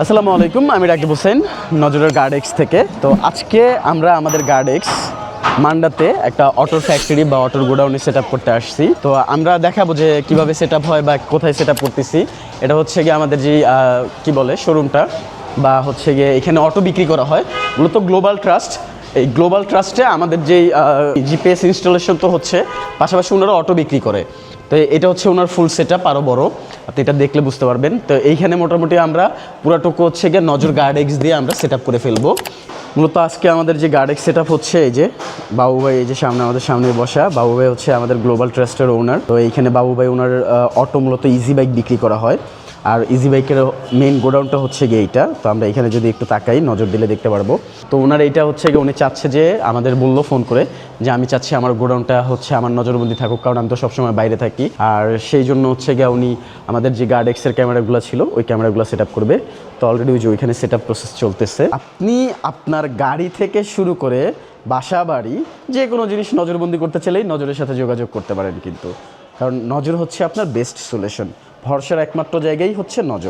আসসালামু আলাইকুম, আমি রাকিব হোসেন নজরের গার্ডেক্স থেকে। তো আজকে আমরা আমাদের গার্ডেক্স মান্ডাতে একটা অটোর ফ্যাক্টরি বা অটোর গোডাউনে সেট আপ করতে আসছি। তো আমরা দেখাবো যে কিভাবে সেট আপ হয় বা কোথায় সেট আপ করতেছি। এটা হচ্ছে গিয়ে আমাদের যে কি বলে শোরুমটা বা হচ্ছে গিয়ে এখানে অটো বিক্রি করা হয় মূলত গ্লোবাল ট্রাস্ট। এই গ্লোবাল ট্রাস্টে আমাদের যেই জিপিএস ইনস্টলেশন তো হচ্ছে, পাশাপাশি ওনারা অটো বিক্রি করে। তো এটা হচ্ছে ওনার ফুল সেট আপ, আরও বড়, আপনি এটা দেখলে বুঝতে পারবেন। তো এইখানে মোটামুটি আমরা পুরাটুকু হচ্ছে গিয়ে নজর গার্ডেক্স দিয়ে আমরা সেট আপ করে ফেলবো। মূলত আজকে আমাদের যে গার্ডেক্স সেট আপ হচ্ছে, এই যে বাবু ভাই, এই যে সামনে আমাদের সামনে বসা বাবু ভাই হচ্ছে আমাদের গ্লোবাল ট্রাস্টের ওনার। তো এইখানে বাবু ভাই ওনার অটো মূলত ইজি বাইক বিক্রি করা হয়, আর ইজি বাইকের মেইন গোডাউনটা হচ্ছে গিয়ে এইটা। তো আমরা এখানে যদি একটু তাকাই, নজর দিলে দেখতে পারবো। তো ওনার এইটা হচ্ছে গিয়ে উনি চাচ্ছে যে আমাদের বললো ফোন করে যে আমি চাচ্ছি আমার গোডাউনটা হচ্ছে আমার নজরবন্দি থাকুক, কারণ আমি তো সবসময় বাইরে থাকি। আর সেই জন্য হচ্ছে গিয়ে উনি আমাদের যে গার্ডেক্সের ক্যামেরাগুলো ছিল ওই ক্যামেরাগুলো সেট আপ করবে। তো অলরেডি ওই যে ওইখানে সেট আপ প্রসেস চলতেছে। আপনি আপনার গাড়ি থেকে শুরু করে বাসা বাড়ি যে কোনো জিনিস নজরবন্দি করতে চাইলেই নজরের সাথে যোগাযোগ করতে পারেন কিন্তু, কারণ নজর হচ্ছে আপনার বেস্ট সলিউশন। ভরসার একমাত্র জায়গায় হচ্ছে নজর।